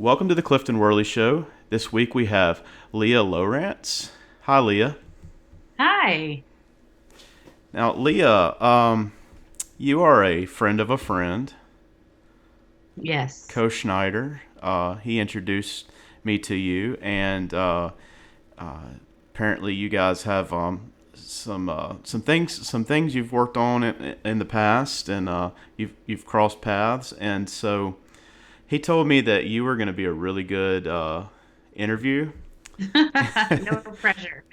welcome to the Clifton Worley Show. This week we have Leah Lowrance. Hi, Leah. Hi. Now, Leah, you are a friend of a friend, Yes. Co Schneider. He introduced me to you, and apparently you guys have some things you've worked on in the past, and you've crossed paths, and so he told me that you were going to be a really good interview. No pressure.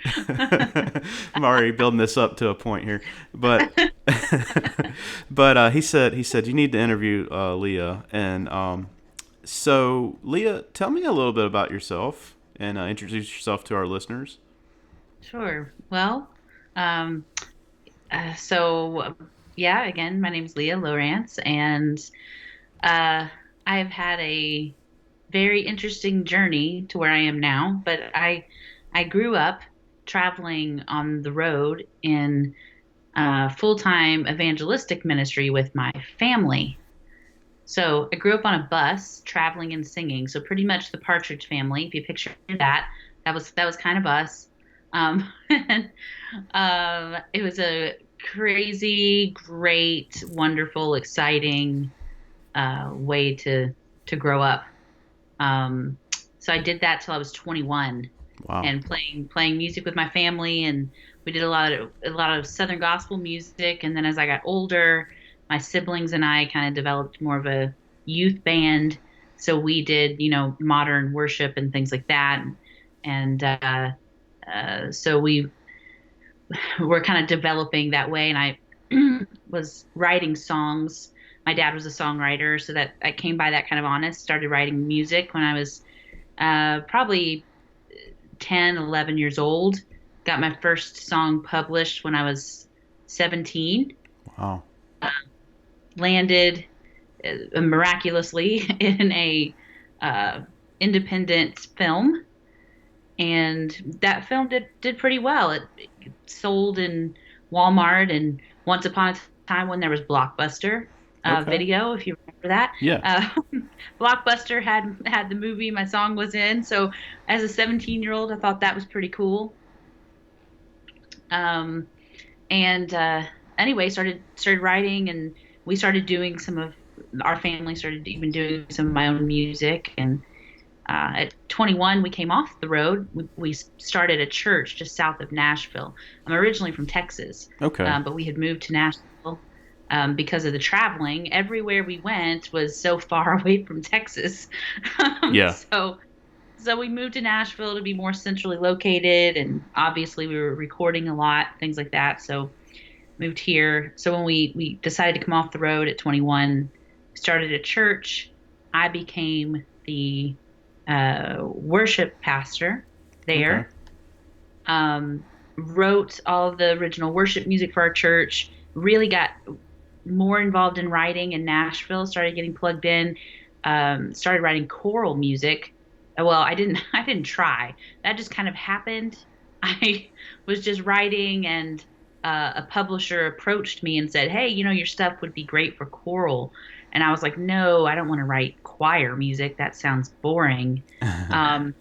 I'm already building this up to a point here, but he said you need to interview Leah, and so Leah, tell me a little bit about yourself and introduce yourself to our listeners. Sure. Well, um, so yeah, again, my name's Leah Lowrance, and uh, I've had a very interesting journey to where I am now. But I grew up traveling on the road in full-time evangelistic ministry with my family. So I grew up on a bus traveling and singing. So pretty much the Partridge Family, if you picture that, that was kind of us. And it was a crazy, great, wonderful, exciting way to grow up. Um, so I did that till I was 21, Wow. and playing music with my family, and we did a lot of Southern gospel music. And then as I got older, my siblings and I kind of developed more of a youth band. So we did, modern worship and things like that. And so we were kind of developing that way. And I was writing songs. My dad was a songwriter, so that I came by that kind of honest. Started writing music when I was probably 10, 11 years old. Got my first song published when I was 17. Wow. Landed miraculously in a uh, independent film, and that film did pretty well. It sold in Walmart and once upon a time when there was Blockbuster Okay. video, if you remember that. Yeah. Blockbuster had the movie my song was in. So as a 17-year-old, I thought that was pretty cool. Um, and anyway, started writing, and we started doing some of our family started even doing some of my own music. And at 21, we came off the road. We started a church just south of Nashville. I'm originally from Texas, Okay. but we had moved to Nashville because of the traveling. Everywhere we went was so far away from Texas. Um, Yeah. so, so we moved to Nashville to be more centrally located, and obviously we were recording a lot, things like that. So moved here. So when we decided to come off the road at 21, started a church. I became the worship pastor Okay. there. Um, Wrote all of the original worship music for our church. Really got more involved in writing in Nashville. Started getting plugged in. Started writing choral music. Well, I didn't try. That just kind of happened. I was just writing, and a publisher approached me and said, "Hey, your stuff would be great for choral." And I was like, "No, I don't want to write choir music. That sounds boring." Um,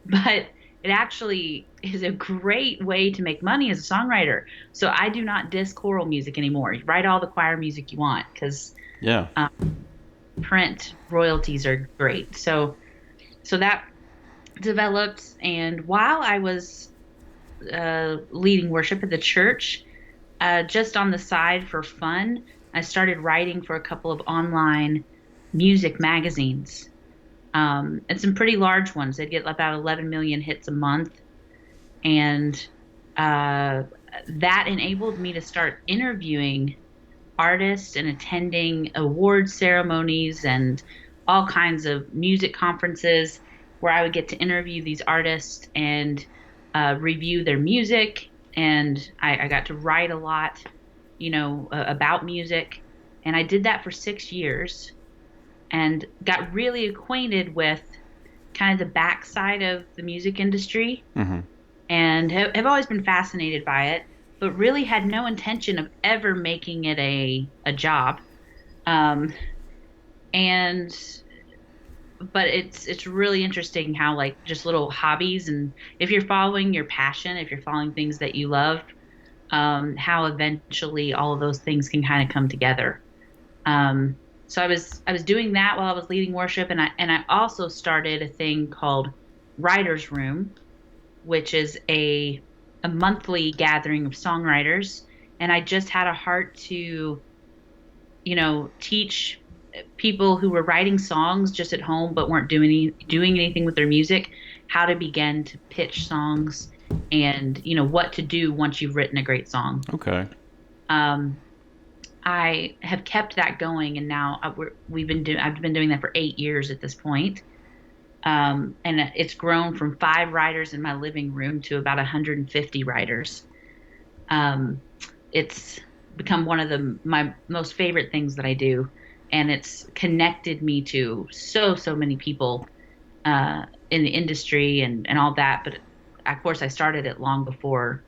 but it actually is a great way to make money as a songwriter. So I do not diss choral music anymore. You write all the choir music you want, because Yeah. print royalties are great. So that developed, and while I was leading worship at the church, just on the side for fun, I started writing for a couple of online music magazines, and some pretty large ones. They'd get about 11 million hits a month, and uh, that enabled me to start interviewing artists and attending award ceremonies and all kinds of music conferences where I would get to interview these artists and review their music. And I got to write a lot, about music. And I did that for 6 years and got really acquainted with kind of the backside of the music industry, Mm-hmm. and have always been fascinated by it, but really had no intention of ever making it a job. Um, and but it's really interesting how like just little hobbies, and if you're following your passion, if you're following things that you love, how eventually all of those things can kind of come together. Um, so I was doing that while I was leading worship, and I also started a thing called Writers Room, which is a monthly gathering of songwriters, and I just had a heart to, teach people who were writing songs just at home but weren't doing anything with their music, how to begin to pitch songs, and what to do once you've written a great song. Okay. Um, I have kept that going, and now we've been doing. I've been doing that for 8 years at this point. And it's grown from 5 writers in my living room to about 150 writers. Um, it's become one of my most favorite things that I do, and it's connected me to so many people in the industry and all that. But of course, I started it long before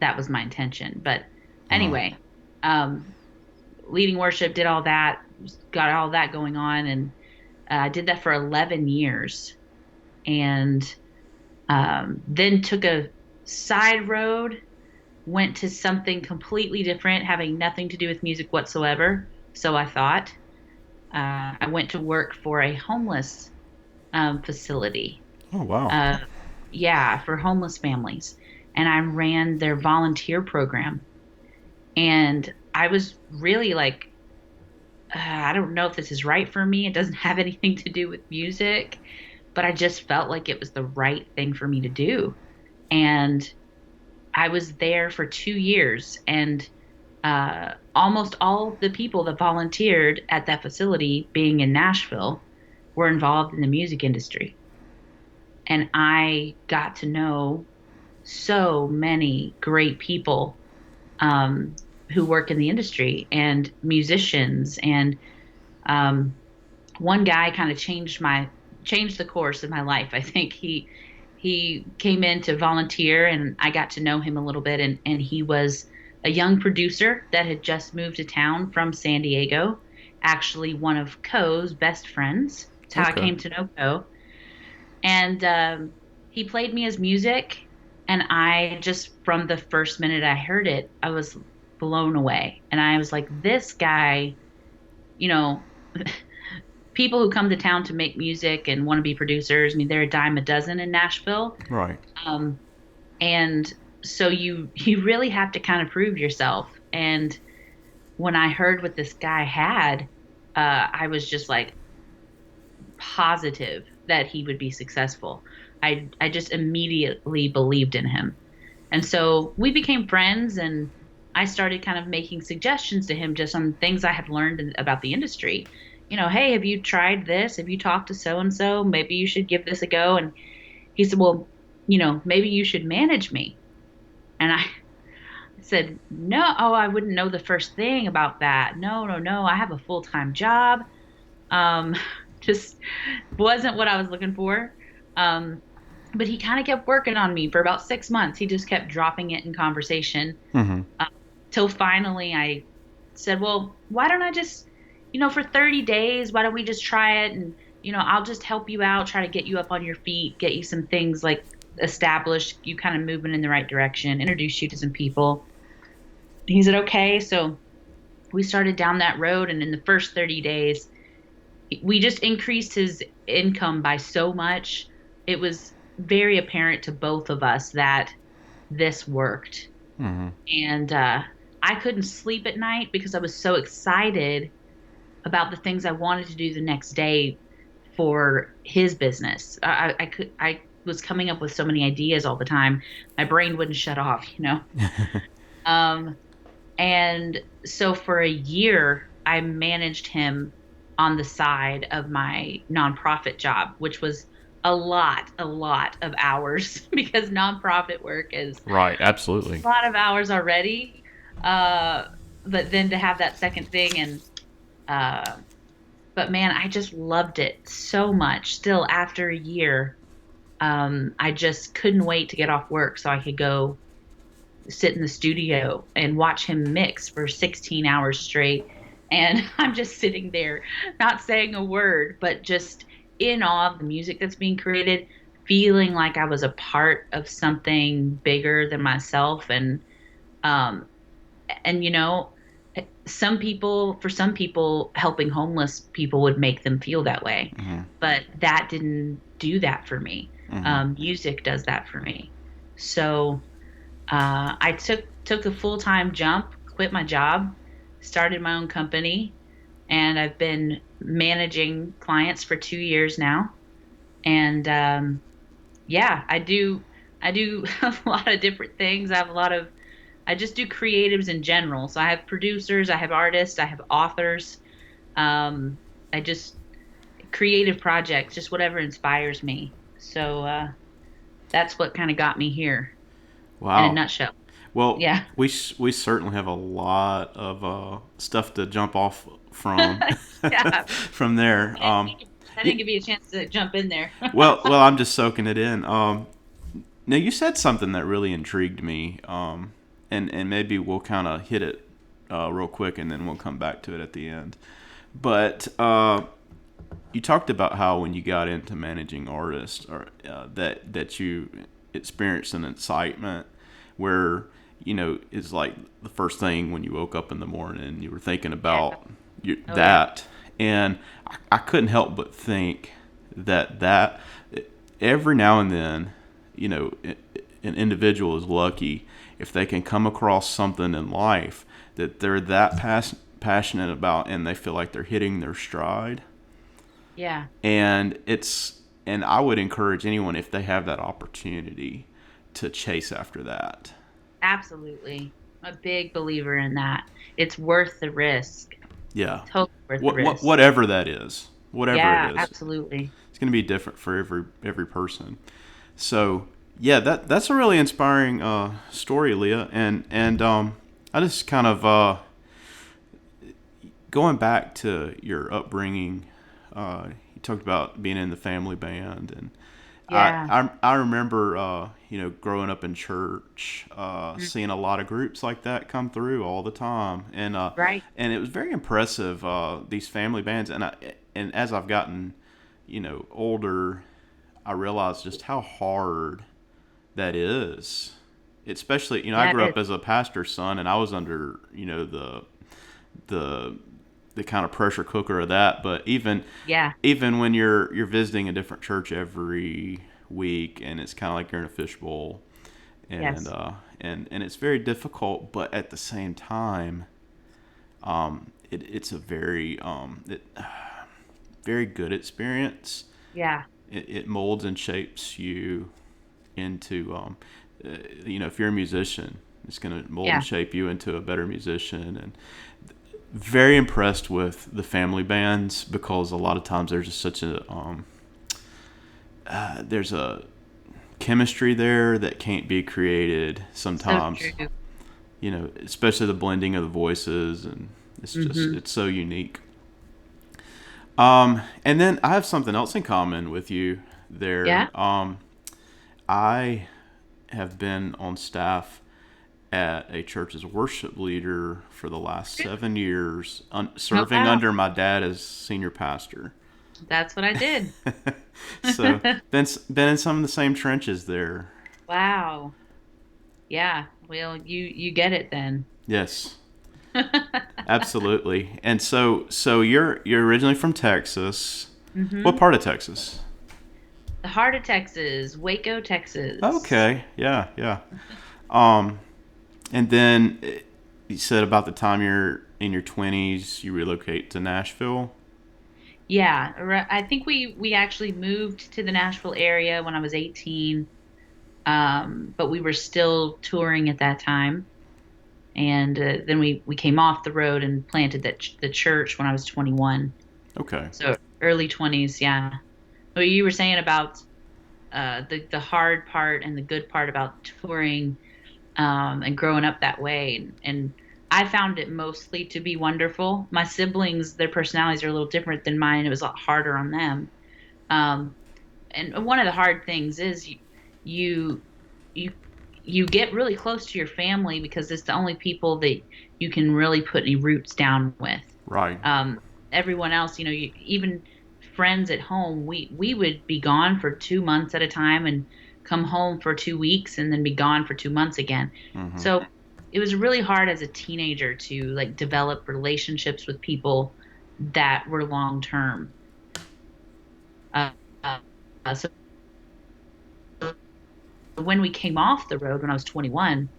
that was my intention. But Uh, anyway, um, leading worship, did all that, got all that going on, and I did that for 11 years, and then took a side road, went to something completely different, having nothing to do with music whatsoever. So I thought, I went to work for a homeless facility. oh wow. Uh, yeah, for homeless families. And I ran their volunteer program. And I was really like, I don't know if this is right for me. It doesn't have anything to do with music, but I just felt like it was the right thing for me to do. And I was there for 2 years, and almost all of the people that volunteered at that facility, being in Nashville, were involved in the music industry. And I got to know so many great people who work in the industry and musicians. And um, one guy kind of changed the course of my life. I think he came in to volunteer, and I got to know him a little bit, and he was a young producer that had just moved to town from San Diego, actually one of Co's best friends. That's how I Okay. came to know Co. And he played me his music, and I just, from the first minute I heard it, I was blown away. And I was like, this guy, you know, people who come to town to make music and want to be producers, I mean, they're a dime a dozen in Nashville. Right. Um, and so you really have to kind of prove yourself. And when I heard what this guy had, I was just like positive that he would be successful. I just immediately believed in him. And so we became friends, and I started kind of making suggestions to him just on things I had learned about the industry. Hey, have you tried this? Have you talked to so and so? Maybe you should give this a go. And he said, well, maybe you should manage me. And I said, no, oh, I wouldn't know the first thing about that. No, no, no. I have a full-time job. Um, just wasn't what I was looking for. Um, but he kind of kept working on me for about 6 months. He just kept dropping it in conversation, Mm-hmm. uh, till finally I said, well, why don't I just, for 30 days, why don't we just try it? And, I'll just help you out, try to get you up on your feet, get you some things like established, you kind of moving in the right direction, introduce you to some people. He said, okay. So we started down that road. And in the first 30 days, we just increased his income by so much. It was very apparent to both of us that this worked. Mm-hmm. And I couldn't sleep at night because I was so excited about the things I wanted to do the next day for his business. I was coming up with so many ideas all the time. My brain wouldn't shut off. Um, and so for a year, I managed him on the side of my nonprofit job, which was a lot of hours because nonprofit work is Right. Absolutely. a lot of hours already. Uh, but then to have that second thing, and uh, but man, I just loved it so much. Still after a year, I just couldn't wait to get off work so I could go sit in the studio and watch him mix for 16 hours straight. And I'm just sitting there, not saying a word, but just in awe of the music that's being created, feeling like I was a part of something bigger than myself. Um, and for some people, helping homeless people would make them feel that way, Mm-hmm. but that didn't do that for me. Mm-hmm. Music does that for me. So I took a full-time jump, quit my job, started my own company, and I've been managing clients for 2 years now. And yeah, I do a lot of different things. I just do creatives in general. So I have producers, I have artists, I have authors. Um, I just creative projects, just whatever inspires me. So that's what kind of got me here in a Wow. nutshell. Well, Yeah. we certainly have a lot of stuff to jump off from Yeah. from there. I Yeah, didn't give you a chance to jump in there. well, I'm just soaking it in. Now you said something that really intrigued me, and maybe we'll kind of hit it real quick, and then we'll come back to it at the end. But you talked about how when you got into managing artists, or that you experienced an excitement where it's like the first thing when you woke up in the morning, you were thinking Yeah. about Oh yeah. that, and I couldn't help but think that every now and then, an individual is lucky if they can come across something in life that they're that passionate about, and they feel like they're hitting their stride. Yeah. And I would encourage anyone, if they have that opportunity, to chase after that. Absolutely. I'm a big believer in that. It's worth the risk. Yeah. Totally worth the risk. Whatever that is, whatever it Yeah, is, absolutely. it's going to be different for every person. So yeah, that's a really inspiring story, Leah. And I just kind of going back to your upbringing. You talked about being in the family band, and Yeah. I remember growing up in church, Mm. seeing a lot of groups like that come through all the time, Right. and it was very impressive, these family bands. And as I've gotten older, I realized just how hard that is. Especially, I Yeah, grew it up is. as a pastor's son, and I was under the the kind of pressure cooker of that. But Yeah. even when you're visiting a different church every week, and it's kind of like you're in a fishbowl, and Yes. and it's very difficult, but at the same time, it's a very good experience. Yeah. It molds and shapes you into if you're a musician, it's going to mold and Yeah. shape you into a better musician. And very impressed with the family bands, because a lot of times there's just such a there's a chemistry there that can't be created So sometimes. true. Especially the blending of the voices, and Hmm. it's so unique. And then I have something else in common with you Yeah. there. I have been on staff at a church as worship leader for the last Really? 7 years, Oh, serving wow. under my dad as senior pastor. That's what I did. So been in some of the same trenches there. Wow. Yeah. Well, you get it then. Yes, absolutely. And so you're originally from Texas. What Hmm. part of Texas? The heart of Texas, Waco, Texas. Okay, yeah, yeah. Um, and then you said about the time you're in your 20s, you relocate to Nashville. Yeah, I think we actually moved to the Nashville area when I was 18. But we were still touring at that time. And then we came off the road and planted the church when I was 21. Okay. So early 20s, yeah. What you were saying about the hard part and the good part about touring, and growing up that way. And I found it mostly to be wonderful. My siblings, their personalities are a little different than mine. It was a lot harder on them. Um, and one of the hard things is you you you get really close to your family because it's the only people that you can really put any roots down with. Right. Um, Everyone else, even friends at home, we would be gone for 2 months at a time and come home for 2 weeks and then be gone for 2 months again. Mm-hmm. So it was really hard as a teenager to like develop relationships with people that were long term. Uh, uh, so when we came off the road when I was 21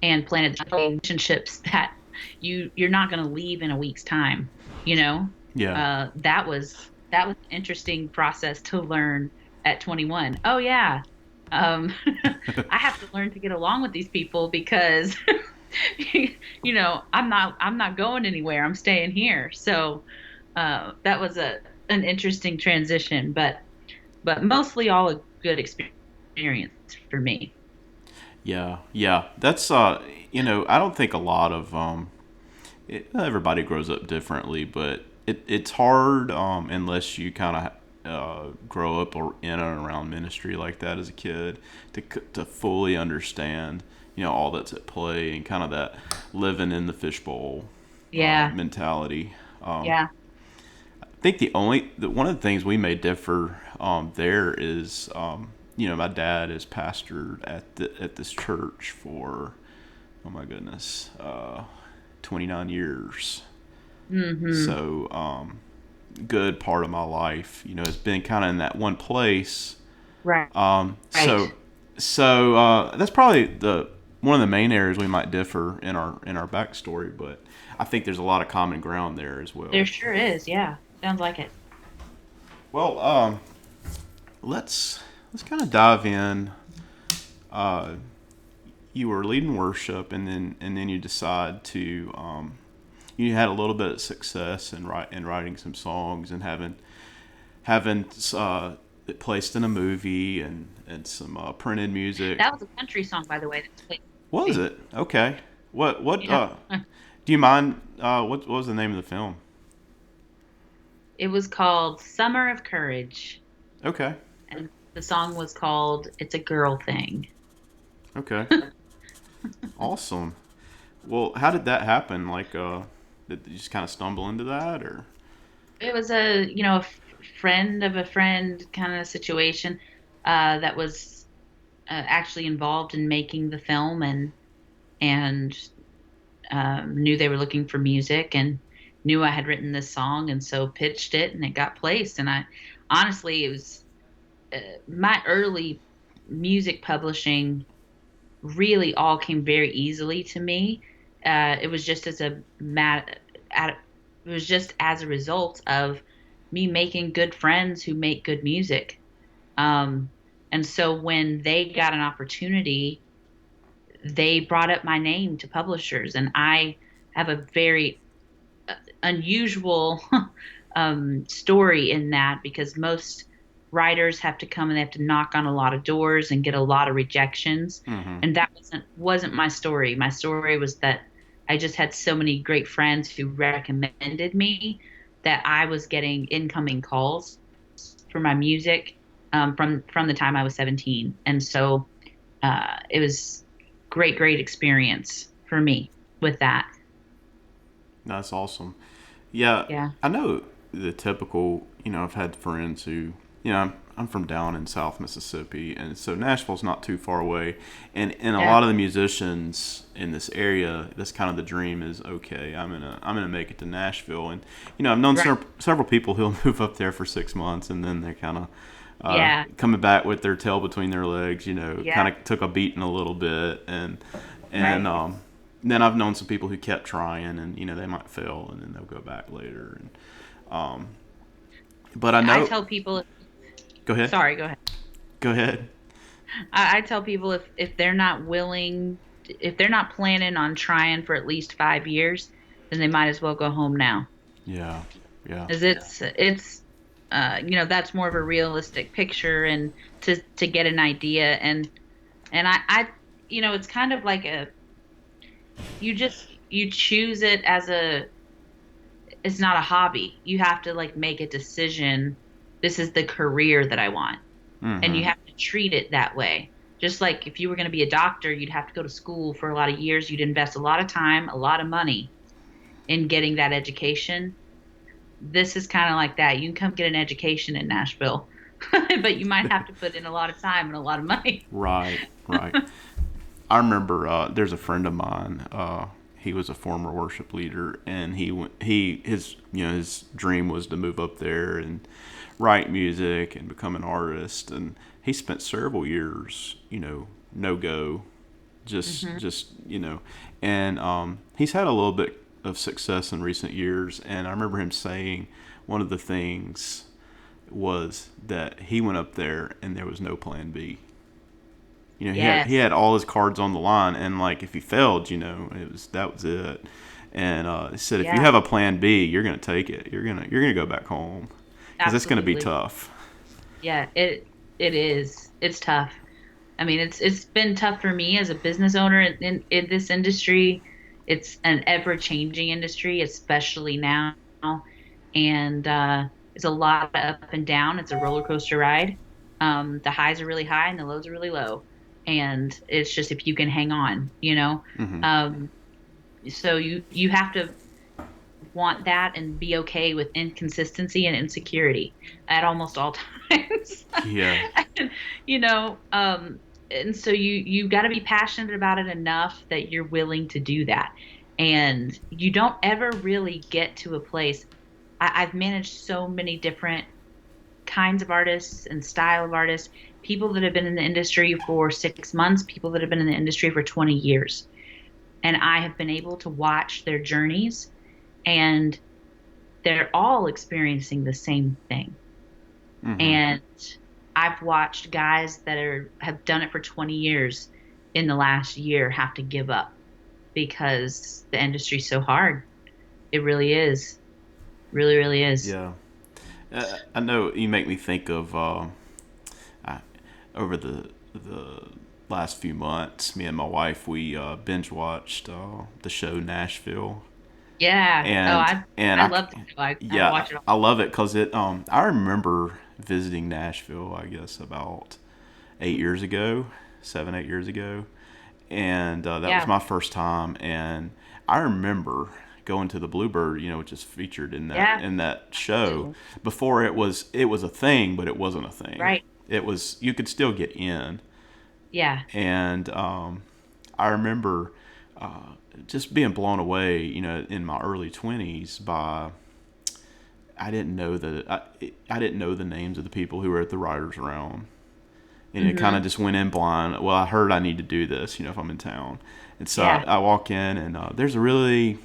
and planted relationships that you're not going to leave in a week's time, you know, Yeah. that was an interesting process to learn at 21. Oh yeah, um, I have to learn to get along with these people because I'm not going anywhere. I'm staying here. So that was an interesting transition, but mostly all a good experience for me. Yeah. Yeah. That's I don't think a lot of everybody grows up differently, but it's hard unless you kind of grow up or in and around ministry like that as a kid to fully understand all that's at play and kind of that living in the fishbowl Yeah, mentality. yeah. I think one of the things we may differ there is my dad is pastor at this church for, oh my goodness, 29 years. Hmm. So, good part of my life, has been kind of in that one place. Right. Um, Right. so, that's probably the one of the main areas we might differ in our backstory, but I think there's a lot of common ground there as There well. sure is. Yeah. Sounds like it. Well, let's kind of dive in. Uh, you were leading worship, and then you decide to you had a little bit of success in writing some songs and having it placed in a movie and some printed music. That was a country song, by the way. That's played What was in the it? Okay. What movie. Yeah. do you mind what was the name of the film? It was called Summer of Courage, Okay. and the song was called It's a Girl Thing. Okay. Awesome. Well, how did that happen? Like did you just kind of stumble into that or It was a friend of a friend kind of situation that was actually involved in making the film and knew they were looking for music and knew I had written this song and so pitched it and it got placed. And I honestly, it was my early music publishing really all came very easily to me. It was just as a mat, it was just as a result of me making good friends who make good music. Um, and so when they got an opportunity, they brought up my name to publishers, and I have a very unusual story in that because most writers have to come and they have to knock on a lot of doors and get a lot of rejections, mm-hmm. and that wasn't my story. My story was that I just had so many great friends who recommended me that I was getting incoming calls for my music from the time I was 17, and so it was great experience for me with that. That's awesome. Yeah, Yeah, I know the typical, I've had friends who, I'm from down in South Mississippi, and so Nashville's not too far away. And a yeah, lot of the musicians in this area, that's kind of the dream is, okay, I'm gonna make it to Nashville. And, I've known right, several people who'll move up there for 6 months, and then they're kind of yeah, coming back with their tail between their legs, kind yeah, of took a beating a little bit. And right. then I've known some people who kept trying, and they might fail, and then they'll go back later. And um, but I I know. tell people, Go ahead. sorry, go ahead. Go ahead. I tell people if they're not willing, if they're not planning on trying for at least 5 years, then they might as well go home now, Yeah. Yeah. as it's that's more of a realistic picture and to get an idea and it's kind of like you choose it as it's not a hobby. You have to like make a decision. This is the career that I want. And you Mm-hmm. have to treat it that way. Just like if you were going to be a doctor, you'd have to go to school for a lot of years. You'd invest a lot of time, a lot of money in getting that education. this is kind of like that. You can come get an education in Nashville, but you might have to put in a lot of time and a lot of money. Right, right. I remember there's a friend of mine. He was a former worship leader, and his his dream was to move up there and write music and become an artist. And he spent several years, no go, just Hmm. just and he's had a little bit of success in recent years. And I remember him saying one of the things was that he went up there and there was no plan B. He Yes. had all his cards on the line, and like if he failed, that was it. And he said, if you Yeah, have a plan B, you're gonna take it. You're gonna go back home because it's gonna be absolutely. tough. Yeah, it is. It's tough. I mean, it's been tough for me as a business owner in this industry. It's an ever-changing industry, especially now. And it's a lot of up and down. It's a roller coaster ride. The highs are really high and the lows are really low. And it's just if you can hang on, you know. Hmm. Um, so you have to want that and be okay with inconsistency and insecurity at almost all times. Yeah. And, you know, and so you got to be passionate about it enough that you're willing to do that. And you don't ever really get to a place. I've managed so many different kinds of artists and style of artists, people that have been in the industry for 6 months, people that have been in the industry for 20 years. And I have been able to watch their journeys, and they're all experiencing the same thing. Hmm. And I've watched guys that have done it for 20 years in the last year have to give up because the industry's so hard. It really is. Really, really is. Yeah. I know you make me think of I, over the last few months. Me and my wife, we binge watched the show Nashville. Yeah. Oh, and and I love the show. I yeah, watch it all. I love it because I remember visiting Nashville, I guess about 8 years ago, 7 8 years ago, and that was Yeah. my first time. And I remember going to the Bluebird, which is featured in that Yeah. in that show. Absolutely. Before it was a thing, but it wasn't a thing. Right. It was, you could still get in. Yeah. And I remember just being blown away, in my early 20s by, I didn't know the names of the people who were at the writers' round, and it kind of Hmm. just went in blind. Well, I heard I need to do this, if I'm in town, and so I, Yeah. I walk in, and there's a really,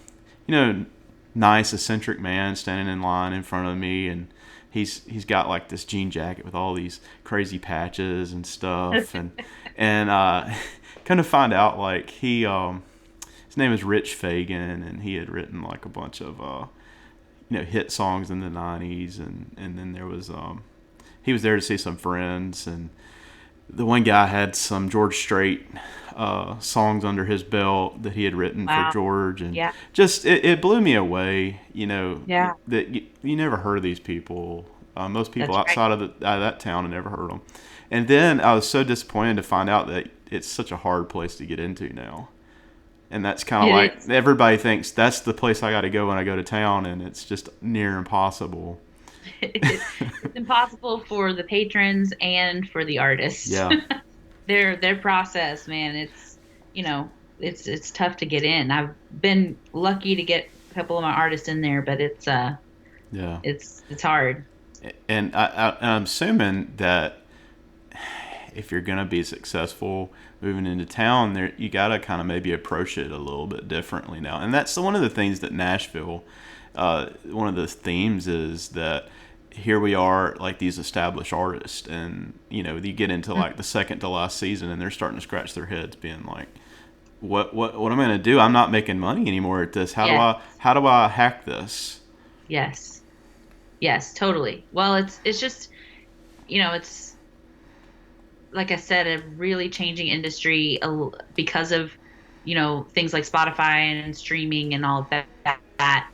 nice eccentric man standing in line in front of me, and he's got like this jean jacket with all these crazy patches and stuff, and kind of find out like his name is Rich Fagan, and he had written like a bunch of hit songs in the '90s, and then there was he was there to see some friends, and the one guy had some George Strait songs under his belt that he had written for Wow. George, and Yeah. just it blew me away, Yeah. that you never heard of these people. Most people That's right. outside of that town had never heard them. And then I was so disappointed to find out that it's such a hard place to get into now. And that's kind of It like is. everybody thinks that's the place I got to go when I go to town, and it's just near impossible. It's impossible for the patrons and for the artists. Yeah, Their process, man, it's tough to get in. I've been lucky to get a couple of my artists in there, but yeah. it's hard. And I'm assuming that if you're gonna be successful moving into town, there you gotta kind of maybe approach it a little bit differently now. And that's one of the things that Nashville, one of the themes is that here we are like these established artists, and you get into like the second to last season, and they're starting to scratch their heads, being like, what am I gonna do? I'm not making money anymore at this. How do Yes, I hack this? yes, yes, totally. Well, it's just, it's like I said, a really changing industry because of, things like Spotify and streaming and all of that.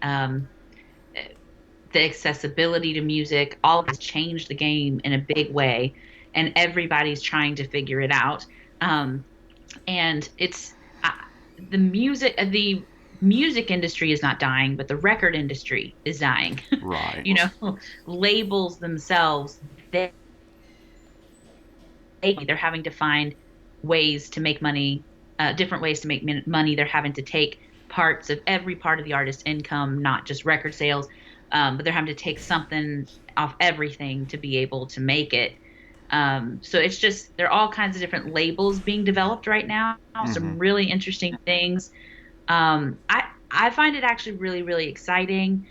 Um, the accessibility to music, all has changed the game in a big way, and everybody's trying to figure it out. And it's uh, the music, the music industry is not dying, but the record industry is dying. Right. You know, labels themselves, they they're having to find ways to make money, different ways to make money. They're having to take parts of every part of the artist's income, not just record sales, but they're having to take something off everything to be able to make it. So it's just there are all kinds of different labels being developed right now. Mm-hmm. Some really interesting things. I find it actually really really exciting.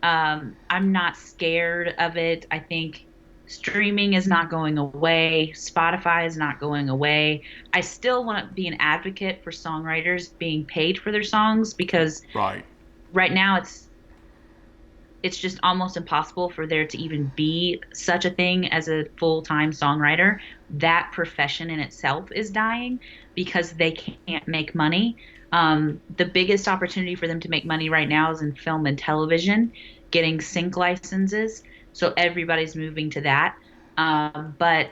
I'm not scared of it. I think streaming is not going away. Spotify is not going away. I still want to be an advocate for songwriters being paid for their songs because Right. right now it's just almost impossible for there to even be such a thing as a full-time songwriter. That profession in itself is dying because they can't make money. The biggest opportunity for them to make money right now is in film and television, getting sync licenses. So everybody's moving to that. But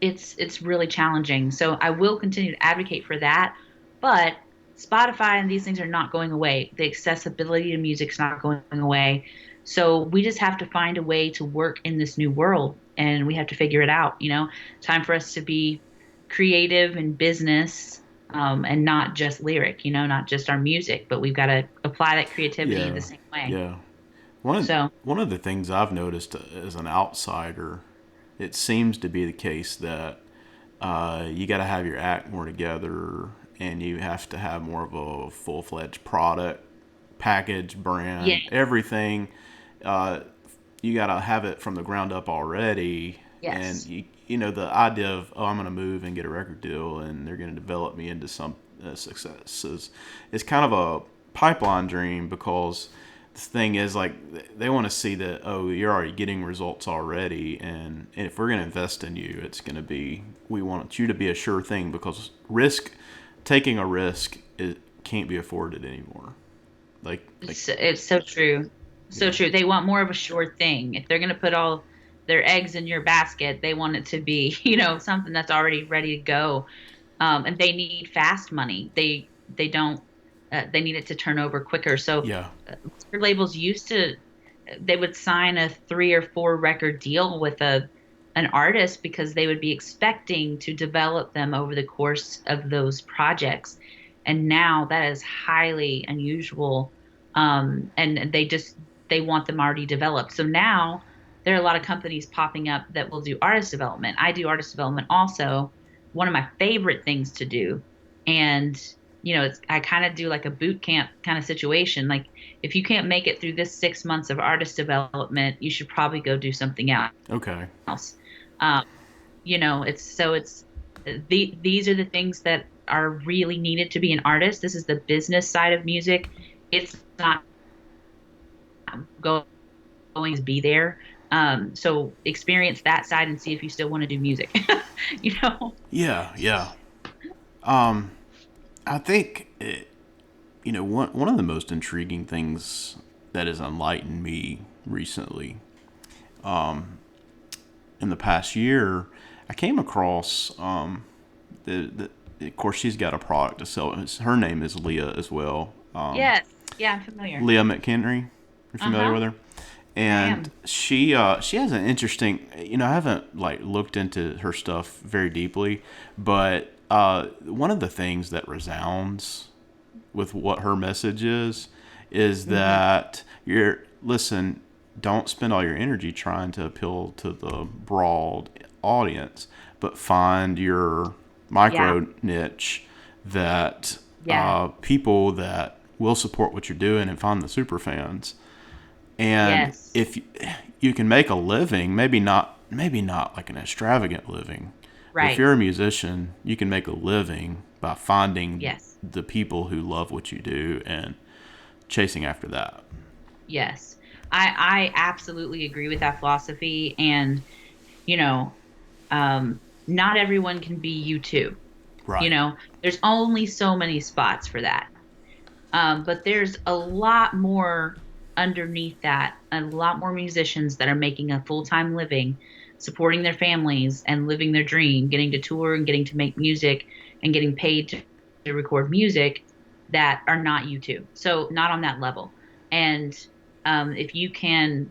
it's really challenging. So I will continue to advocate for that. But Spotify and these things are not going away. The accessibility to music is not going away. So we just have to find a way to work in this new world and we have to figure it out, you know. Time for us to be creative and business and not just lyric, you know, not just our music, but we've got to apply that creativity in the Yeah. same way. Yeah. One of So, one of the things I've noticed as an outsider, it seems to be the case that you got to have your act more together, and you have to have more of a full fledged product, package, yeah, brand, everything. Uh, you got to have it from the ground up already, and yes. you know the idea of, oh, I'm going to move and get a record deal, and they're going to develop me into some success is kind of a pipeline dream, because the thing is, like, they want to see that, oh, you're already getting results already, and if we're going to invest in you, it's going to be, we want you to be a sure thing, because taking a risk, it can't be afforded anymore. Like It's so true. So yeah. true. They want more of a sure thing. If they're going to put all their eggs in your basket, they want it to be, you know, something that's already ready to go. And they need fast money. They don't. They need it to turn over quicker. So Yeah. record labels used to they would sign a 3 or 4 record deal with a an artist because they would be expecting to develop them over the course of those projects. And now that is highly unusual. And they want them already developed. So now there are a lot of companies popping up that will do artist development. I do artist development also, one of my favorite things to do. And you know, I kind of do like a boot camp kind of situation. Like if you can't make it through this 6 months of artist development, you should probably go do something Okay. else. Um, you know, these are the things that are really needed to be an artist. This is the business side of music. It's not going to be there. So experience that side and see if you still want to do music. You know? Yeah. Yeah. Um, I think one of the most intriguing things that has enlightened me recently, in the past year, I came across of course, she's got a product to sell. Her name is Leah as well. Yes. Yeah, I'm familiar. Leah McHenry. You're familiar Uh-huh. with her? I And am. she has an interesting. I haven't like looked into her stuff very deeply, but one of the things that resounds with what her message is Hmm. that you're listen. Don't spend all your energy trying to appeal to the broad audience, but find your Yeah. micro niche that Yeah. people that will support what you're doing, and find the super fans. And Yes. if you can make a living, maybe not like an extravagant living, but if Right. you're a musician, you can make a living by finding Yes. the people who love what you do and chasing after that. Yes. I absolutely agree with that philosophy. And, you know, not everyone can be you too. You Right. know, there's only so many spots for that. But there's a lot more underneath that, a lot more musicians that are making a full-time living, supporting their families and living their dream, getting to tour and getting to make music and getting paid to record music that are not U2. So not on that level. And if you can,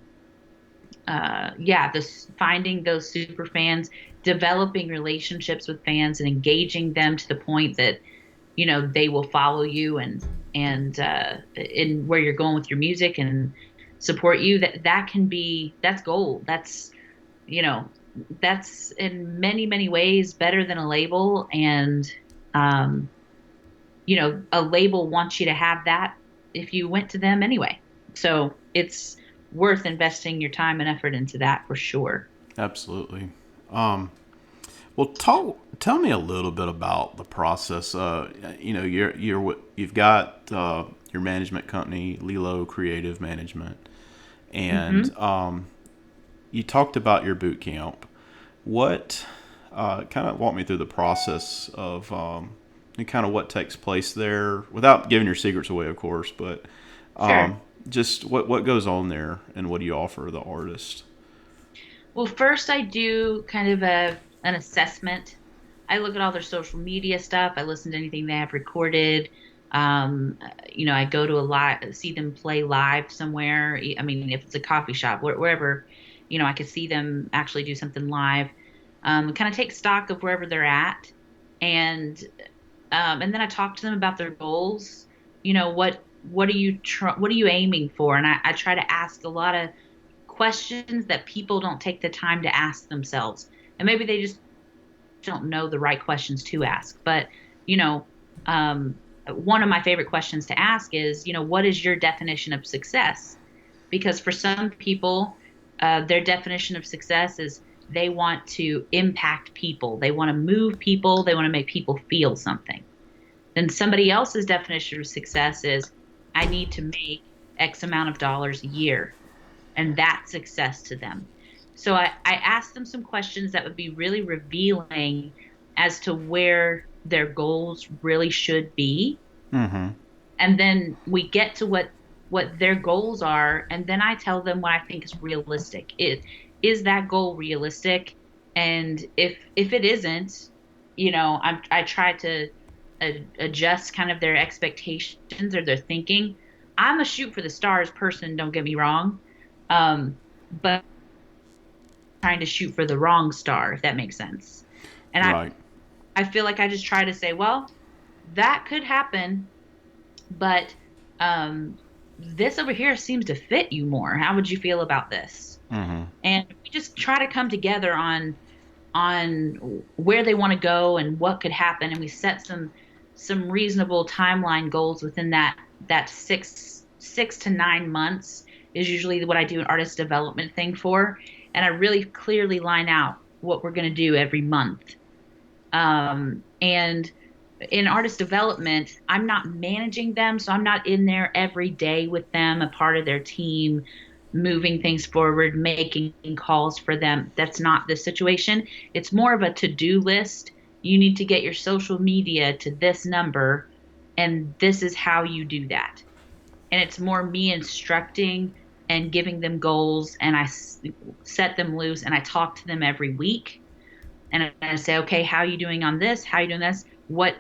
yeah, this finding those super fans, developing relationships with fans and engaging them to the point that, they will follow you and in where you're going with your music and support you, that can be, that's gold. You know, that's in many, many ways better than a label. And, um, a label wants you to have that if you went to them anyway. So it's worth investing your time and effort into that for sure. Absolutely. Well, tell me a little bit about the process. You've got your management company, Lilo Creative Management, and Hmm. you talked about your boot camp. What kind of walk me through the process of and kind of what takes place there, without giving your secrets away, of course, but Sure. just what goes on there and what do you offer the artist? Well, first I do kind of an assessment. I look at all their social media stuff. I listen to anything they have recorded. I go to a live, see them play live somewhere. I mean, if it's a coffee shop, wherever, I could see them actually do something live. Kind of take stock of wherever they're at, and and then I talk to them about their goals. What are you aiming for? And I try to ask a lot of questions that people don't take the time to ask themselves. And maybe they just don't know the right questions to ask. But, you know, one of my favorite questions to ask is, what is your definition of success? Because for some people, their definition of success is they want to impact people, they want to move people, they want to make people feel something. Then somebody else's definition of success is I need to make X amount of dollars a year, and that's success to them. So I asked them some questions that would be really revealing as to where their goals really should be. Mm-hmm. And then we get to what their goals are, and then I tell them what I think is realistic. Is that goal realistic? And if it isn't, I try to adjust kind of their expectations or their thinking. I'm a shoot for the stars person, don't get me wrong. But trying to shoot for the wrong star, if that makes sense. And Right. I feel like I just try to say, well, that could happen, but um, this over here seems to fit you more. How would you feel about this? Mm-hmm. And we just try to come together on where they want to go and what could happen, and we set some reasonable timeline goals within that 6 to 9 months is usually what I do an artist development thing for, and I really clearly line out what we're going to do every month. And in artist development, I'm not managing them, so I'm not in there every day with them, a part of their team, moving things forward, making calls for them. That's not the situation. It's more of a to-do list. You need to get your social media to this number, and this is how you do that. And it's more me instructing and giving them goals, and set them loose, and I talk to them every week, and I say, okay, how are you doing on this? How are you doing this? What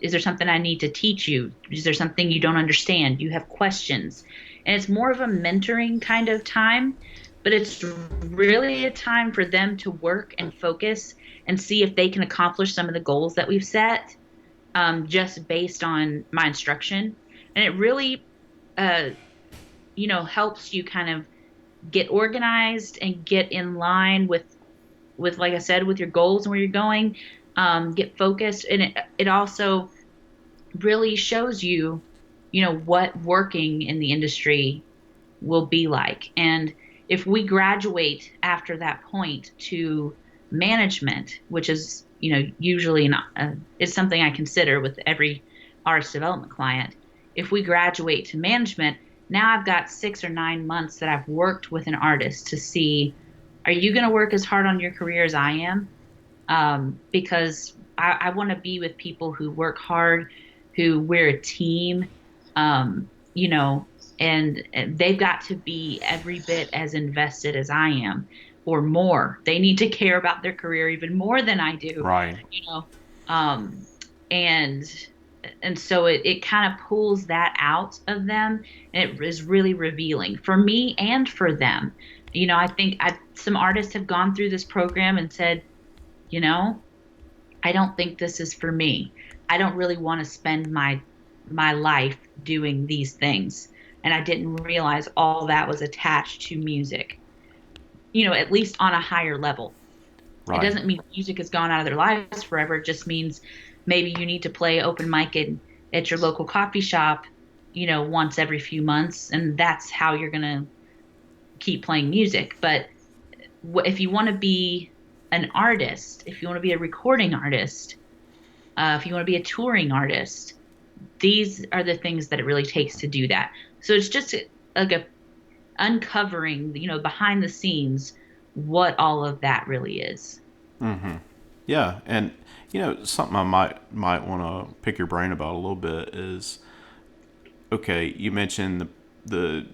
is there something I need to teach you? Is there something you don't understand? You have questions? And it's more of a mentoring kind of time, but it's really a time for them to work and focus and see if they can accomplish some of the goals that we've set, just based on my instruction. And it really, uh, helps you kind of get organized and get in line with like I said, with your goals and where you're going, get focused. And it also really shows you, what working in the industry will be like. And if we graduate after that point to management, which is, usually not, is something I consider with every artist development client. If we graduate to management, now I've got 6 or 9 months that I've worked with an artist to see, are you going to work as hard on your career as I am? Because I want to be with people who work hard, who we're a team, um, you know, and they've got to be every bit as invested as I am or more. They need to care about their career even more than I do, Right. you know. Um, and and so it kind of pulls that out of them, and it is really revealing for me and for them. I think some artists have gone through this program and said, you know, I don't think this is for me. I don't really want to spend my life doing these things. And I didn't realize all that was attached to music, at least on a higher level. It Right. doesn't mean music has gone out of their lives forever. It just means maybe you need to play open mic at your local coffee shop, once every few months, and that's how you're going to keep playing music. But if you want to be an artist, if you want to be a recording artist, if you want to be a touring artist, these are the things that it really takes to do that. So it's just like a uncovering, behind the scenes, what all of that really is. Yeah, and something I might want to pick your brain about a little bit is, okay, you mentioned the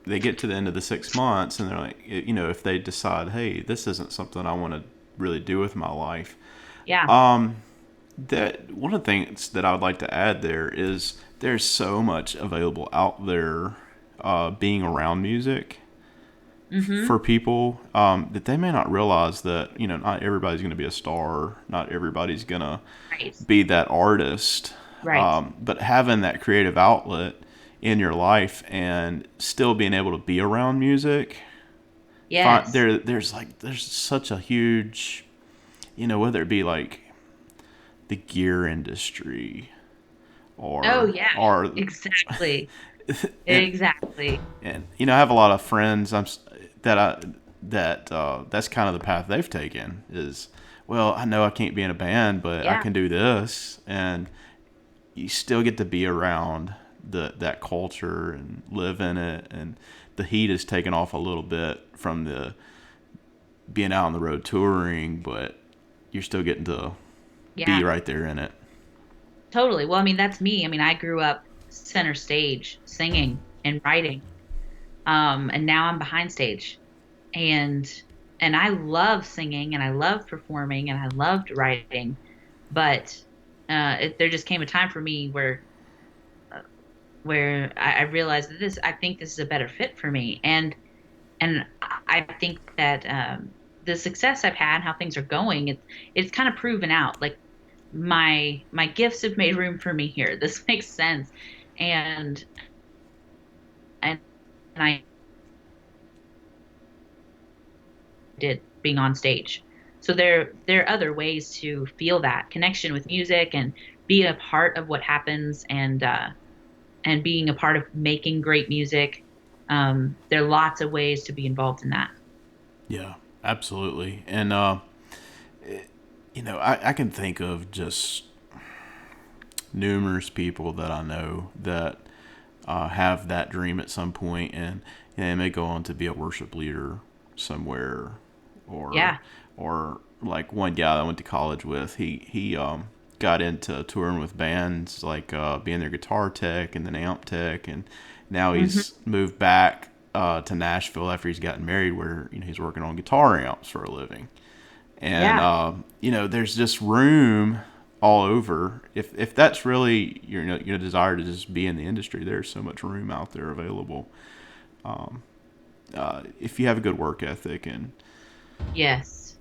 they get to the end of the 6 months and they're like, if they decide, hey, this isn't something I want to really do with my life. Yeah. That one of the things that I would like to add there is there's so much available out there, being around music for Mm-hmm. people, that they may not realize that not everybody's going to be a star, not everybody's going to Right. be that artist, Right. but having that creative outlet in your life and still being able to be around music, Yes. there's such a huge, whether it be like the gear industry Oh, or yeah. or Exactly. and Exactly. I have a lot of friends that I that that's kind of the path they've taken is, well, I know I can't be in a band, but I Yeah. can do this, and you still get to be around that culture and live in it, and the heat is taken off a little bit from the being out on the road touring, but you're still getting to be Yeah. right there in it. Totally. Well, I mean, that's me. I mean, I grew up center stage singing and writing. And now I'm behind stage. And I love singing and I love performing and I loved writing, but there just came a time for me where I realized that I think this is a better fit for me. And I think that the success I've had, how things are going, it's kind of proven out. Like my gifts have made room for me here. This makes sense, and and I did being on stage. So there are other ways to feel that connection with music and be a part of what happens, and being a part of making great music. There are lots of ways to be involved in that. Yeah, absolutely. And I can think of just numerous people that I know that have that dream at some point, and they may go on to be a worship leader somewhere, or Yeah. like one guy that I went to college with. He got into touring with bands, like being their guitar tech and then amp tech, and now Hmm. he's moved back to Nashville after he's gotten married, where he's working on guitar amps for a living. And Yeah. there's just room all over. If that's really your desire to just be in the industry, there's so much room out there available. If you have a good work ethic, and Yes.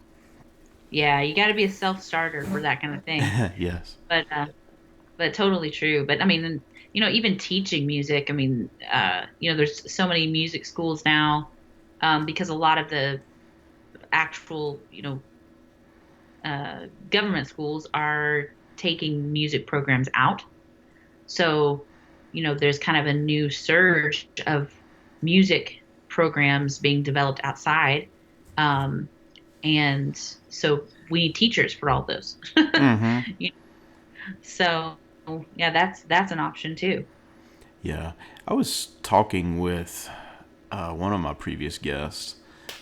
Yeah. You got to be a self-starter for that kind of thing. yes, But totally true. But I mean, and, even teaching music, I mean, there's so many music schools now, because a lot of the actual, government schools are taking music programs out. So, there's kind of a new surge of music programs being developed outside. Um, and so we need teachers for all those. mm-hmm. You- So, yeah, that's an option too. Yeah. I was talking with one of my previous guests,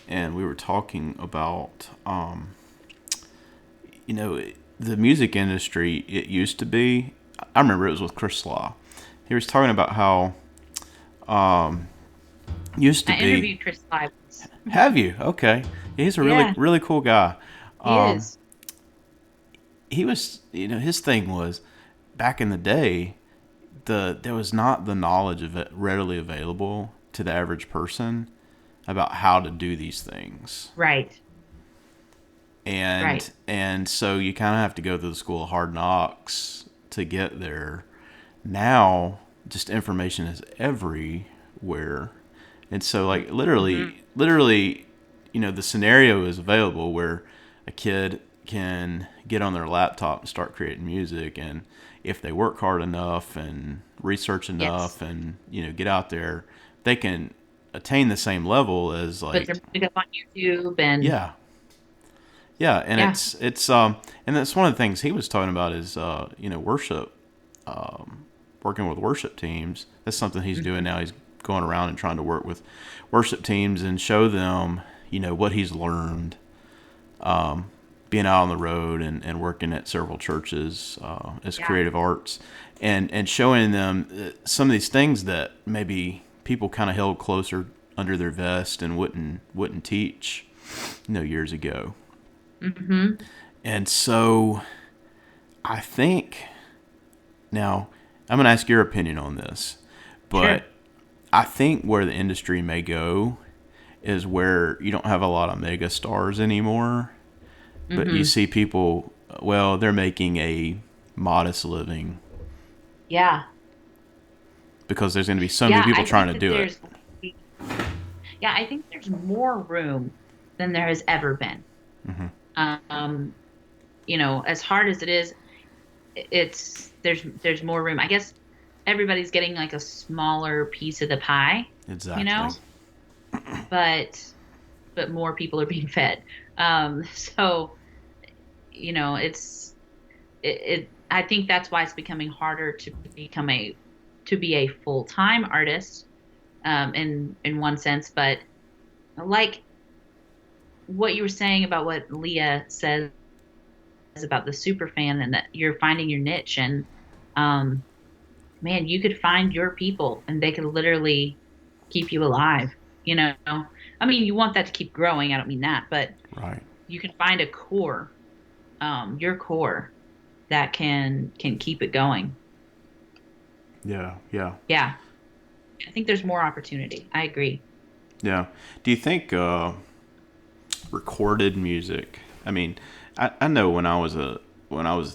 and we were talking about you know, the music industry, it used to be. I remember it was with Chris Law. He was talking about how used to I be. interviewed Chris Livens. Have you? Okay. He's a really Yeah, really cool guy. he is. He was, his thing was, back in the day, there was not the knowledge of it readily available to the average person about how to do these things. Right. Right. And so you kind of have to go through the school of hard knocks to get there. Now, just information is everywhere. And so like Mm-hmm. literally, the scenario is available where a kid can get on their laptop and start creating music, and if they work hard enough and research Yes. enough and get out there, they can attain the same level as Put their like, music up on YouTube and yeah, yeah. And yeah. it's and that's one of the things he was talking about is worship, working with worship teams. That's something he's doing Hmm. now. He's going around and trying to work with worship teams and show them what he's learned, being out on the road and working at several churches as Yeah. creative arts, and showing them some of these things that maybe people kind of held closer under their vest and wouldn't teach years ago. Hmm. And so I think now I'm going to ask your opinion on this, Sure. but I think where the industry may go is where you don't have a lot of mega stars anymore, but you Hmm. see people, well, they're making a modest living Yeah. because there's going to be so many Yeah. people I trying think to that do it. yeah, I think there's more room than there has ever been. Hmm. Um, as hard as it is, there's more room. I guess everybody's getting like a smaller piece of the pie, you Exactly. know, but more people are being fed. So, I think that's why it's becoming harder to be a full-time artist, in one sense. But like what you were saying about what Leah says about the super fan and that you're finding your niche, and um man, you could find your people and they could literally keep you alive, you know. I mean, you want that to keep growing, I don't mean that, but Right. you can find a core, your core, that can keep it going. Yeah. Yeah. Yeah, I think there's more opportunity. I agree. Yeah. Do you think recorded music? I mean, I know when I was a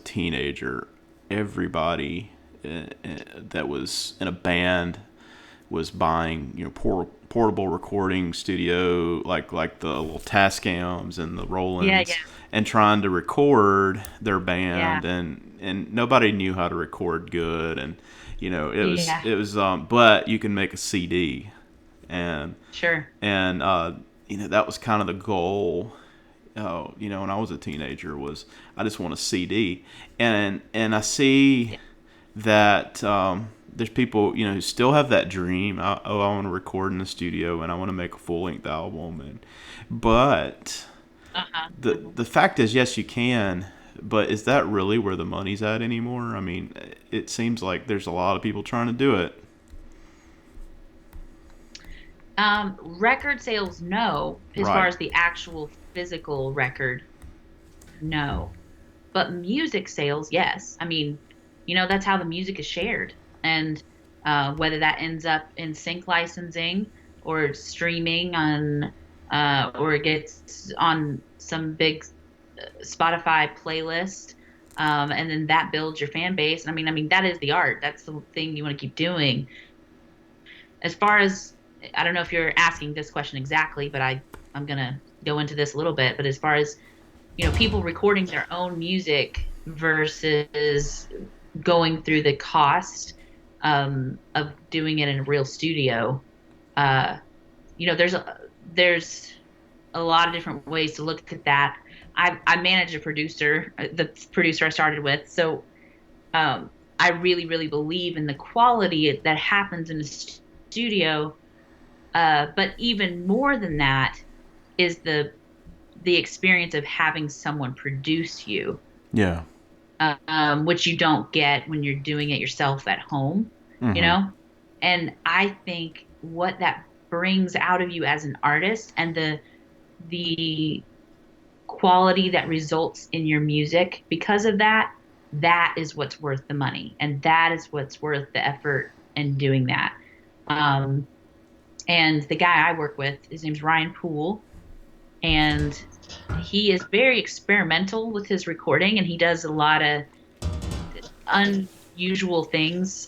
teenager, everybody that was in a band was buying portable recording studio like the little Tascams and the Yeah, yeah, Rolands, and trying to record their yeah, band, and nobody knew how to record good, and yeah, but you can make a CD, and sure. and that was kind of the goal. Oh, when I was a teenager, was I just want a CD, and I see Yeah. that there's people who still have that dream. I want to record in the studio and I want to make a full length album, but Uh-huh. the fact is, yes, you can. But is that really where the money's at anymore? I mean, it seems like there's a lot of people trying to do it. Record sales, no. As far Right. as the actual physical record, no. But music sales, yes. I mean, that's how the music is shared. And whether that ends up in sync licensing or streaming or it gets on some big Spotify playlist, and then that builds your fan base. I mean, that is the art. That's the thing you want to keep doing. As far as, I don't know if you're asking this question exactly, but I'm gonna go into this a little bit. But as far as people recording their own music versus going through the cost, of doing it in a real studio, uh, there's a lot of different ways to look at that. I manage a producer, the producer I started with, so um, I really, really believe in the quality that happens in a studio. But even more than that is the experience of having someone produce you, Yeah. which you don't get when you're doing it yourself at home, you Mm-hmm. know? And I think what that brings out of you as an artist, and the quality that results in your music because of that, that is what's worth the money, and that is what's worth the effort in doing that. Um, and the guy I work with, his name's Ryan Poole, and he is very experimental with his recording, and he does a lot of unusual things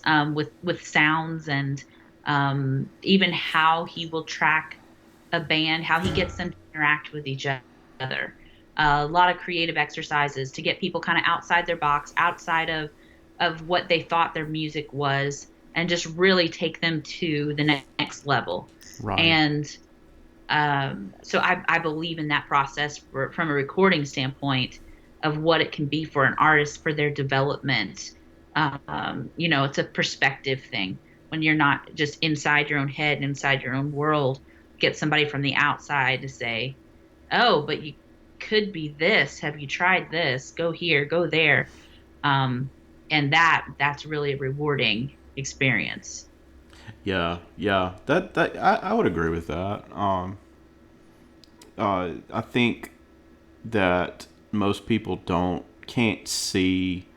with sounds and even how he will track a band, how he gets them to interact with each other. A lot of creative exercises to get people kind of outside their box, outside of what they thought their music was, and just really take them to the next level. Right. And so I believe in that process from a recording standpoint of what it can be for an artist for their development. It's a perspective thing when you're not just inside your own head and inside your own world. Get somebody from the outside to say, "Oh, but you could be this. Have you tried this? Go here, go there." Um, and that's really a rewarding experience. Yeah, yeah. That I would agree with that. I think that most people can't see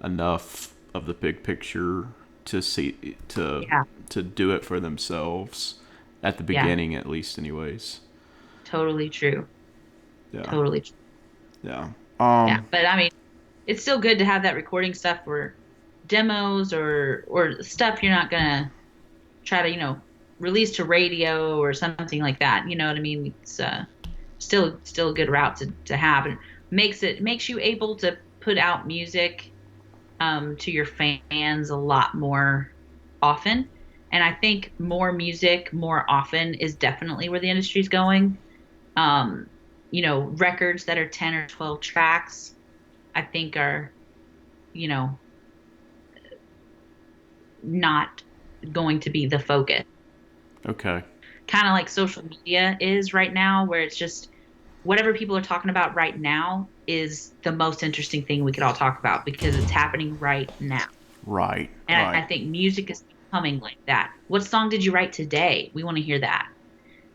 enough of the big picture to see Yeah, to do it for themselves at the yeah, beginning, at least, anyways. totally true. Yeah, Totally true. yeah. Yeah, Um, but I mean, it's still good to have that recording stuff for demos or stuff you're not gonna try to, release to radio or something like that. You know what I mean? It's still a good route to have, and makes you able to put out music to your fans a lot more often. And I think more music more often is definitely where the industry's going. Um, records that are 10 or 12 tracks, I think are, you know, not going to be the focus. okay. Kind of like social media is right now, where it's just whatever people are talking about right now is the most interesting thing we could all talk about because it's happening right now. Right, And I right. think music is becoming like that. What song did you write today? We want to hear that.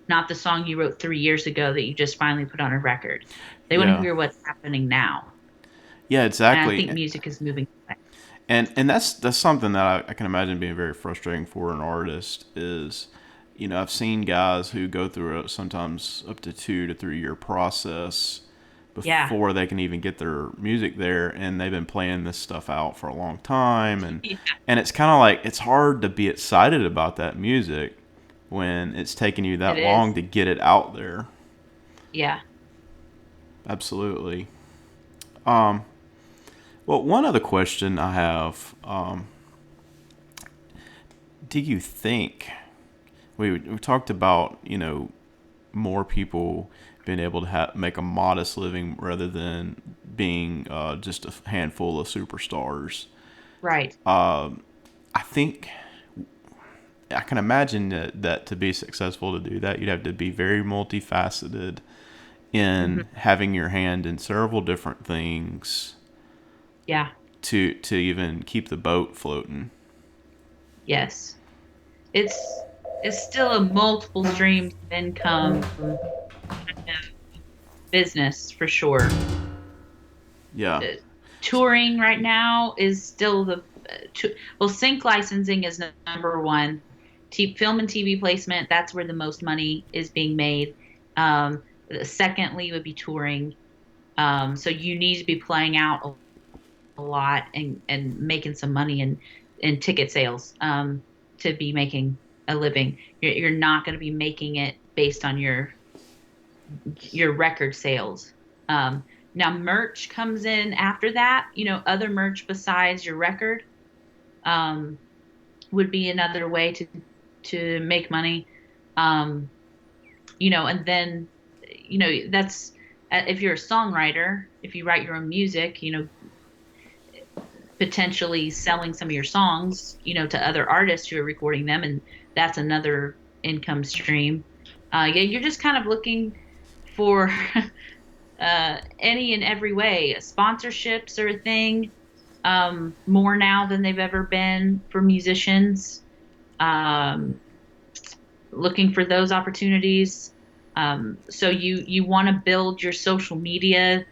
Not the song you wrote 3 years ago that you just finally put on a record. They want to Yeah, hear what's happening now. yeah. And I Exactly. think music is moving. And that's something that I can imagine being very frustrating for an artist is, I've seen guys who go through sometimes up to 2 to 3 year process Yeah. before they can even get their music there, and they've been playing this stuff out for a long time, and Yeah, and it's kind of like it's hard to be excited about that music when it's taking you it that long is. to get it out there. Yeah. Absolutely. Um, well, one other question I have: do you think we talked about more people being able to make a modest living rather than being just a handful of superstars. Right. I think I can imagine that to be successful to do that, you'd have to be very multifaceted Hmm. in having your hand in several different things Yeah. to even keep the boat floating. Yes. It's it's still a multiple streams of income business for sure. Yeah. Uh, Touring right now is still well, sync licensing is number one. Film and TV placement, that's where the most money is being made. Secondly would be touring. So you need to be playing out a lot and making some money in ticket sales to be making a living. You're not going to be making it based on your record sales. Um, Now merch comes in after that. Other merch besides your record um, would be another way to make money. Um, and then that's if you're a songwriter, if you write your own music, potentially selling some of your songs, to other artists who are recording them, and that's another income stream. Yeah, you're just kind of looking for any and every way. Sponsorships are a thing more now than they've ever been for musicians. Um, Looking for those opportunities. So you want to build your social media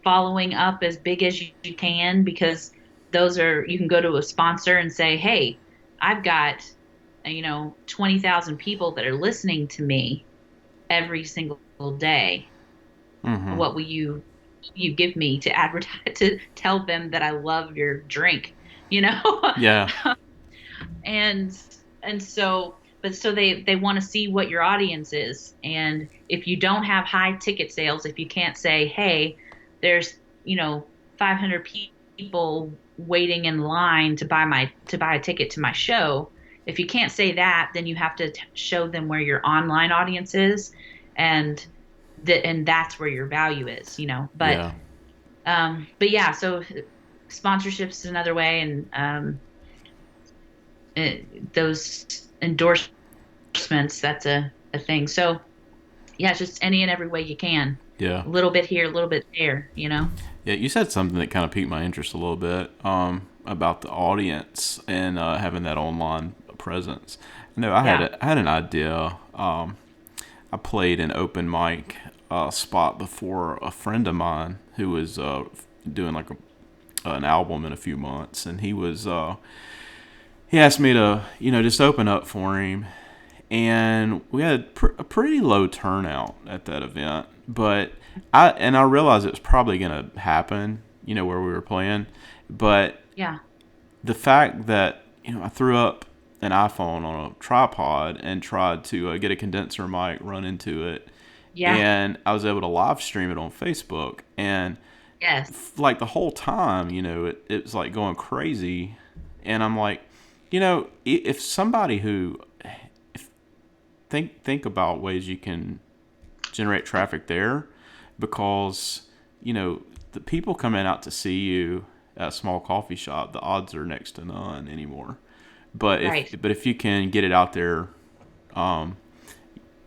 following up as big as you can, because those are, you can go to a sponsor and say, hey, I've got 20,000 people that are listening to me every single day. Mm-hmm. What will you give me to advertise, to tell them that I love your drink, you know? Yeah. and and so, but so they want to see what your audience is. And if you don't have high ticket sales, if you can't say, hey, there's 500 people waiting in line to buy a ticket to my show, if you can't say that, then you have to show them where your online audience is, and and that's where your value is, Yeah. but yeah, so sponsorships is another way. And those endorsements, that's a thing. So yeah, it's just any and every way you can. Yeah. A little bit here, a little bit there. Yeah, you said something that kind of piqued my interest a little bit, about the audience and having that online presence. No, Yeah. I had an idea. I played an open mic spot before a friend of mine who was doing like an album in a few months, and he asked me to just open up for him, and we had a pretty low turnout at that event. But I realized it was probably going to happen, where we were playing. But Yeah. the fact that I threw up an iPhone on a tripod and tried to get a condenser mic, run into it, Yeah. and I was able to live stream it on Facebook. And Yes. like the whole time, it was like going crazy. And I'm like, if somebody who think about ways you can generate traffic there, because the people coming out to see you at a small coffee shop, the odds are next to none anymore. Right. But if you can get it out there, um,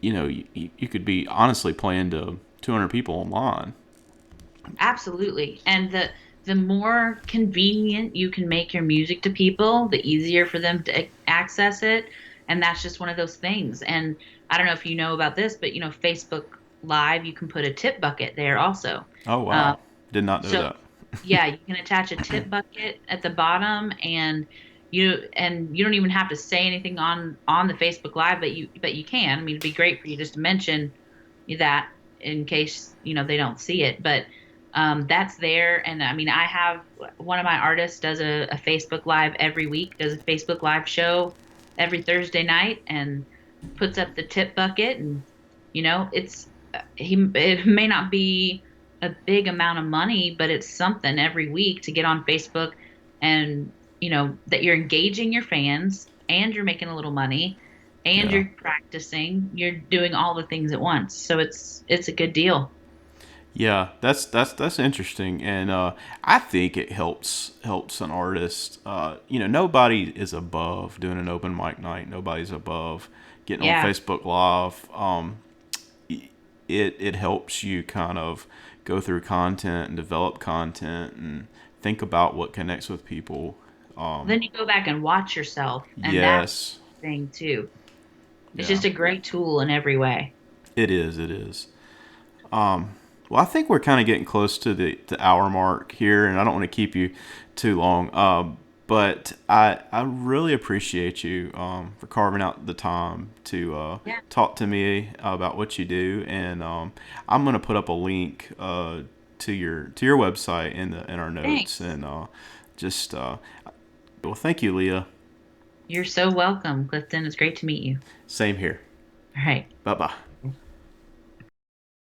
you could be honestly playing to 200 people online. Absolutely. And the more convenient you can make your music to people, the easier for them to access it. And that's just one of those things. And I don't know if you know about this, but Facebook Live, you can put a tip bucket there also. Oh Uh, wow, did not know so that. yeah, you can attach a tip bucket at the bottom, and you don't even have to say anything on the Facebook Live, but you can. I mean, it'd be great for you just to mention that in case they don't see it. But that's there. And I mean, I have one of my artists does a Facebook Live every week, does a Facebook Live show every Thursday night, and puts up the tip bucket. And it's it may not be a big amount of money, but it's something every week to get on Facebook, and that you're engaging your fans, and you're making a little money, and Yeah. you're practicing, you're doing all the things at once. So it's a good deal. Yeah, that's interesting, and I think it helps an artist. Nobody is above doing an open mic night. Nobody's above getting on Yeah, Facebook Live. It helps you kind of go through content and develop content and think about what connects with people. then you go back and watch yourself, and that's Yes, the thing too. It's yeah, just a great tool in every way. it is. It is. Well, I think we're kind of getting close to the hour mark here, and I don't want to keep you too long. But I really appreciate you for carving out the time to Yeah, talk to me about what you do, and I'm gonna put up a link to your website in our notes, thanks. and just well, thank you, Leah. You're so welcome, Clifton. It's great to meet you. Same here. All right. Bye bye.